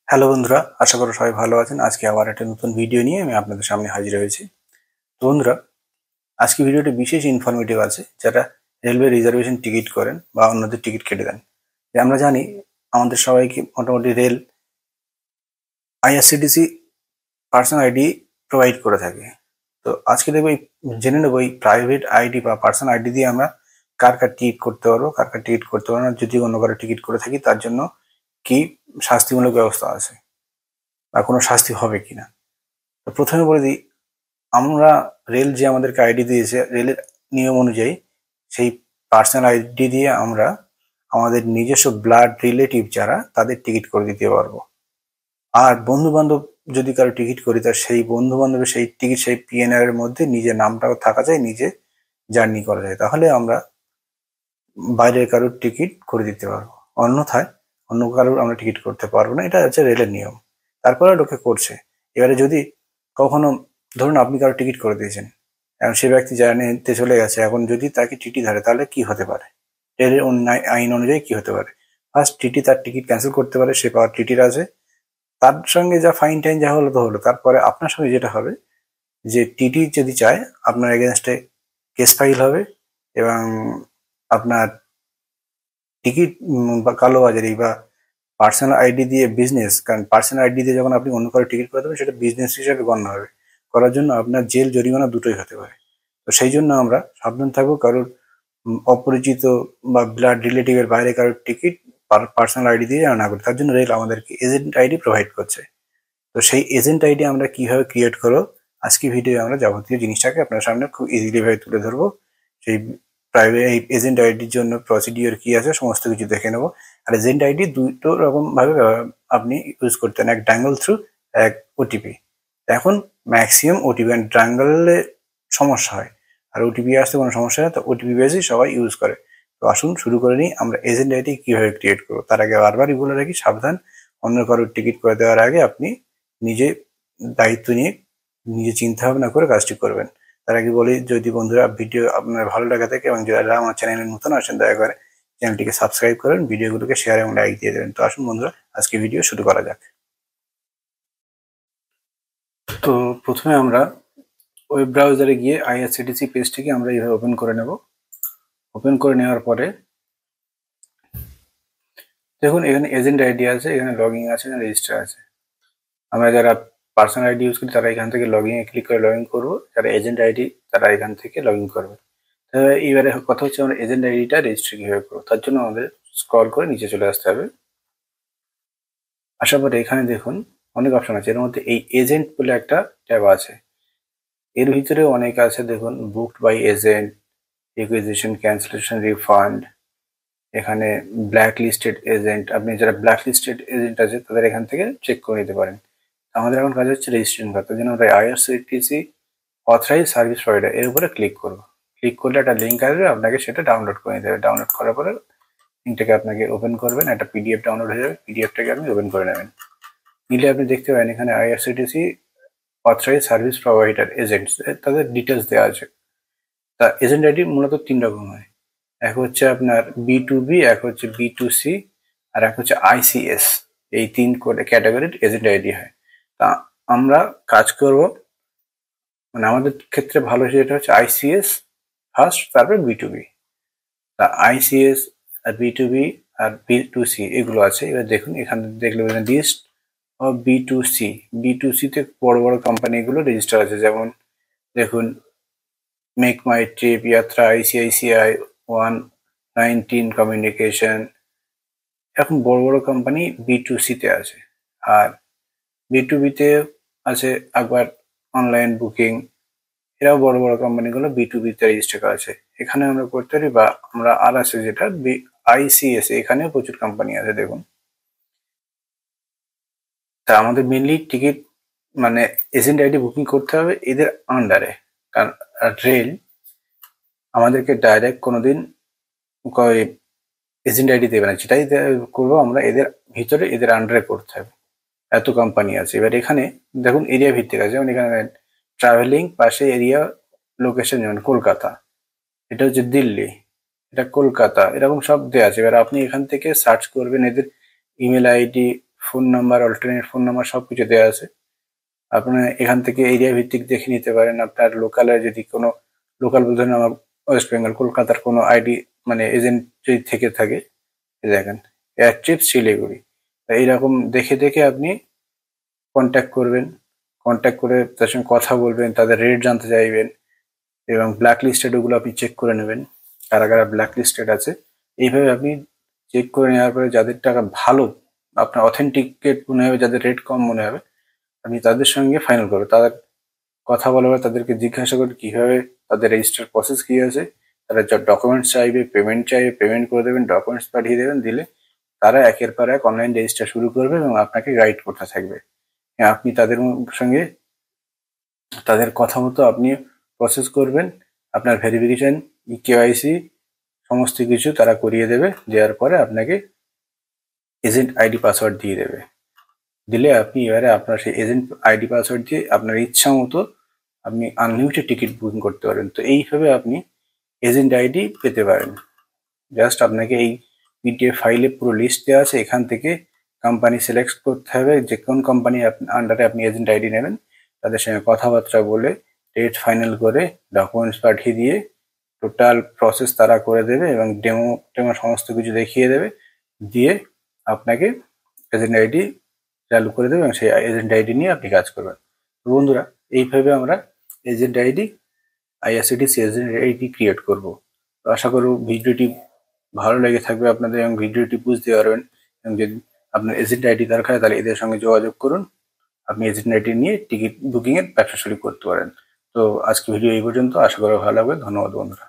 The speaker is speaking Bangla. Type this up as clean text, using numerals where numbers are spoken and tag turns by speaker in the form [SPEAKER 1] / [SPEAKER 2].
[SPEAKER 1] হ্যালো বন্ধুরা, আশা করি সবাই ভালো আছেন। আজকে আবার একটা নতুন ভিডিও নিয়ে আমি আপনাদের সামনে হাজির হয়েছি। তো বন্ধুরা, আজকে ভিডিওটি বিশেষ ইনফরমেটিভ আছে। যারা রেলওয়ে রিজার্ভেশন টিকিট করেন বা অন্যদের টিকিট কেটে দেন, যে আমরা জানি আমাদের সবাইকে মোটামুটি rail IRCTC personal ID provide করে থাকে। তো আজকে দেখবো জেনে নেবো এই প্রাইভেট আইডি বা পার্সোনাল আইডি দিয়ে আমরা কার কার টিকিট করতে পারবো, কার কার টিকিট করতে পারবো না। যদি অন্য কারো টিকিট করে থাকি তার জন্য কি শাস্তিমূলক ব্যবস্থা আছে বা কোনো শাস্তি হবে কিনা। তো প্রথমে বলে দিই, আমরা রেল যে আমাদেরকে আইডি দিয়েছে, রেলের নিয়ম অনুযায়ী সেই পার্সোনাল আইডি দিয়ে আমরা আমাদের নিজস্ব ব্লাড রিলেটিভ যারা তাদের টিকিট করে দিতে পারবো। আর বন্ধু বান্ধব যদি কারো টিকিট করি, তার সেই বন্ধু বান্ধবের সেই টিকিট সেই পিএনআর এর মধ্যে নিজের নামটাও থাকা যায়, নিজে জার্নি করা যায়, তাহলে আমরা বাইরের কারোর টিকিট করে দিতে পারবো। অন্যথায় অন্য কারোর আমরা টিকিট করতে পারবো না। এটা হচ্ছে রেলের নিয়ম। তারপরে লোকে করছে। এবারে যদি কখনো ধরুন আপনি কারো টিকিট করে দিয়েছেন, এখন সে ব্যক্তি জার্নিতে চলে গেছে, এখন যদি তাকে টিটি ধরে তাহলে কি হতে পারে, রেলের আইন অনুযায়ী কি হতে পারে? ফার্স্ট টিটি তার টিকিট ক্যান্সেল করতে পারে, সে পাওয়ার টিটির আছে। তার সঙ্গে যা ফাইন টাইন যা হলো তো হলো। তারপরে আপনার সঙ্গে যেটা হবে, যে টিটি যদি চায় আপনার এগেনস্টে কেস ফাইল হবে, এবং আপনার টিকিট বা কালোবাজারি বা পার্সোনাল আইডি দিয়ে বিজনেস, কারণ পার্সোনাল আইডি দিয়ে যখন আপনি অন্য কারো টিকিট করে দেবেন, সেটা বিজনেস হিসেবে গণ্য হবে। করার জন্য আপনার জেল জরিমানা দুটোই হতে পারে। তো সেই জন্য আমরা সাবধান থাকবো কারোর অপরিচিত বা ব্লাড রিলেটিভের বাইরে কারোর টিকিট পার্সোনাল আইডি দিয়ে না করি। তার জন্য রেল আমাদেরকে এজেন্ট আইডি প্রোভাইড করছে। তো সেই এজেন্ট আইডি আমরা কিভাবে ক্রিয়েট করবো, আজকে ভিডিও আমরা যাবতীয় জিনিসটাকে আপনার সামনে খুব ইজিলি ভাবে তুলে ধরবো। সেই প্রাইভেট এজেন্ট আইডির জন্য প্রসিডিওর কি আছে সমস্ত কিছু দেখে নেবো। আর এজেন্ট আইডি দুটো রকম ভাবে আপনি ইউজ করতেন, এক ড্যাঙ্গল থ্রু, এক ওটিপি। এখন ম্যাক্সিমাম ওটিপি, ড্যাঙ্গলে সমস্যা হয়, আর ওটিপি আসতে কোনো সমস্যা হয়, তো ওটিপি বেসই সবাই ইউজ করে। তো আসুন শুরু করে নিই আমরা এজেন্ট আইডি কিভাবে ক্রিয়েট করবো। তার আগে বারবারই বলে রাখি, সাবধান, অন্য কারোর টিকিট করে দেওয়ার আগে আপনি নিজে দায়িত্ব নিয়ে নিজে চিন্তা ভাবনা করে কাজটি করবেন। তার আগে বলি, যদি বন্ধুরা ভিডিও আপনার ভালো লাগা থাকে এবং যারা আমার চ্যানেলে নতুন আসেন, দয়া করে চ্যানেলটিকে সাবস্ক্রাইব করেন, ভিডিওগুলোকে শেয়ার এবং লাইক দিয়ে দেবেন। তো আসুন বন্ধুরা, আজকে ভিডিও শুরু করা যাক। তো প্রথমে আমরা ওয়েব ব্রাউজারে গিয়ে আইআরসিটিসি পেজটিকে আমরা এইভাবে ওপেন করে নেব। ওপেন করে নেওয়ার পরে দেখুন এখানে এজেন্ট আইডি আছে, এখানে লগ ইন আছে, এখানে রেজিস্টার আছে। আমরা যারা পার্সোনাল আইডি ইউজ করি তারা এখান থেকে লগ ইন ক্লিক করে লগ ইন করবো, যারা এজেন্ট আইডি তারা এখান থেকে লগ ইন করবে। এবারে কথা হচ্ছে আমরা এজেন্ট আইডিটা রেজিস্টার কিভাবে করবো। তার জন্য আমাদের স্ক্রল করে নিচে চলে আসতে হবে। আসার পরে এখানে দেখুন অনেক অপশন আছে, এর মধ্যে এই এজেন্ট বলে একটা ট্যাব আছে। এর ভিতরে অনেক আছে, দেখুন booked by agent, requisition, cancellation, refund, এখানে ব্ল্যাক লিস্টেড এজেন্ট। আপনি যারা ব্ল্যাক লিস্টেড এজেন্ট আছে তাদের এখান থেকে চেক করে নিতে পারেন। আমাদের এখন কাজ হচ্ছে রেজিস্ট্রেশন করা, তার জন্য আমরা আইআরসিটিসি অথরাইজ সার্ভিস প্রোভাইডার এর উপরে ক্লিক করব। ক্লিক করলে একটা লিঙ্ক আসবে, আপনাকে সেটা ডাউনলোড করে নিতে হবে। ডাউনলোড করার পরে লিঙ্কটাকে আপনাকে ওপেন করবেন, একটা পিডিএফ ডাউনলোড হয়ে যাবে, পিডিএফটাকে আপনি ওপেন করে নেবেন। নিলে আপনি দেখতে পাবেন এখানে IRCTC authorize service provider agents, তাদের ডিটেলস দেওয়া আছে। তা এজেন্ট আইডি মূলত 3 রকম হয়। এক হচ্ছে আপনার B2B, এক হচ্ছে B2C, আর এক হচ্ছে ICS। এই 3 ক্যাটাগরির এজেন্ট আইডি হয়। তা আমরা কাজ করব, মানে আমাদের ক্ষেত্রে ভালো যেটা হচ্ছে ICS ফার্স্ট, তারপর B2B। তা ICS আর B2B আর B2C এগুলো আছে। এবার দেখুন এখানে দেখলে লিস্ট অফ B2C। B2C তে বড় বড় কোম্পানিগুলো রেজিস্টার আছে, যেমন দেখুন মেক মাই ট্রিপ, ইয়াত্রা, ICICI, 119 কমিউনিকেশন, এখন বড় বড় কোম্পানি B2C তে আছে। আর B2B তে আছে একবার অনলাইন বুকিং, এরাও বড় বড় কোম্পানিগুলো B2B তে রেজিস্টার করা আছে। এখানে আমরা করতে পারি, বা আমরা আর আছে যেটা ICS, এখানেও প্রচুর কোম্পানি আছে দেখুন। তা আমাদের মেনলি টিকিট মানে এজেন্ট আইডি বুকিং করতে হবে এদের আন্ডারে, কারণ রেল আমাদেরকে ডাইরেক্ট কোনোদিন এজেন্ট আইডি দেবে না। যেটাই করবো আমরা এদের ভিতরে, এদের আন্ডারে করতে হবে। এত কোম্পানি আছে। এবার এখানে দেখুন এরিয়া ভিত্তিক আছে, যেমন এখানে ট্রাভেলিং, পাশে এরিয়া লোকেশন, যেমন কলকাতা, এটা হচ্ছে দিল্লি, এটা কলকাতা, এরকম সব দেওয়া আছে। এবার আপনি এখান থেকে সার্চ করবেন এদের email ID, phone number, alternate phone number সবকিছু দেওয়া আছে। আপনার এখান থেকে এরিয়া ভিত্তিক দেখে নিতে পারেন। আপনার লোকালে যদি কোনো লোকাল বলতে আমার ওয়েস্ট বেঙ্গল, কলকাতার কোনো আইডি মানে এজেন্ট যদি থেকে থাকে, দেখেন এয়ারট্রিপ শিলিগুড়ি, এইরকম দেখে দেখে আপনি কন্ট্যাক্ট করবেন। কন্ট্যাক্ট করে তার সঙ্গে কথা বলবেন, তাদের রেট জানতে চাইবেন এবং ব্ল্যাক লিস্টেড ওগুলো আপনি চেক করে নেবেন, কারা কারা ব্ল্যাক লিস্টেড আছে। এইভাবে আপনি চেক করে নেওয়ার পরে যাদের টাকা ভালো, আপনার অথেন্টিকেট মনে হবে, যাদের রেট কম মনে হবে, আপনি তাদের সঙ্গে ফাইনাল করবেন। তাদের কথা বলার, তাদেরকে জিজ্ঞাসা করে কিভাবে তাদের রেজিস্টার প্রসেস কি আছে, তারা যা ডকুমেন্টস চাইবে, পেমেন্ট করে দেবেন, ডকুমেন্টস পাঠিয়ে দেবেন, দিলে তারা একের পর এক অনলাইন রেজিস্টার শুরু করবে এবং আপনাকে গাইড করতে থাকবে। আপনি তাদের সঙ্গে তাদের কথা মতো আপনি প্রসেস করবেন। আপনার ভেরিফিকেশন, কেওয়াইসি সমস্ত কিছু তারা করিয়ে দেবে। দেওয়ার পরে আপনাকে এজেন্ট আইডি পাসওয়ার্ড দিয়ে দেবে। দিলে আপনি এবারে আপনার সেই এজেন্ট আইডি পাসওয়ার্ড দিয়ে আপনার ইচ্ছা মতো আপনি আনলিমিটেড টিকিট বুকিং করতে পারেন। তো এইভাবে আপনি এজেন্ট আইডি পেতে পারেন। জাস্ট আপনাকে এই পিডিএফ ফাইলে পুরো লিস্ট দেওয়া আছে, এখান থেকে কোম্পানি সিলেক্ট করতে হবে যে কোন কোম্পানি আন্ডারে আপনি এজেন্ট আইডি নেবেন। তাদের সঙ্গে কথাবার্তা বলে ডেট ফাইনাল করে ডকুমেন্টস পাঠিয়ে দিয়ে টোটাল প্রসেস তারা করে দেবে এবং টেমো সমস্ত কিছু দেখিয়ে দেবে, দিয়ে আপনাকে এজেন্ট আইডি চালু করে দেবে এবং সেই এজেন্ট আইডি নিয়ে আপনি কাজ করবেন। তো বন্ধুরা, এইভাবে আমরা agent ID, IRCTC agent ID create করব। তো আশা করব ভিডিওটি ভালো লেগে থাকবে আপনাদের এবং ভিডিওটি বুঝতে পারবেন। এবং যদি আপনার এজেন্ট আইডি দরকার হয় তাহলে এদের সঙ্গে যোগাযোগ করুন। আপনি এজেন্ট আইডি নিয়ে টিকিট বুকিং এর ব্যবসা শুরু করতে পারেন। তো আজকে ভিডিও এই পর্যন্ত। আশা করি ভালো লাগবে। ধন্যবাদ বন্ধুরা।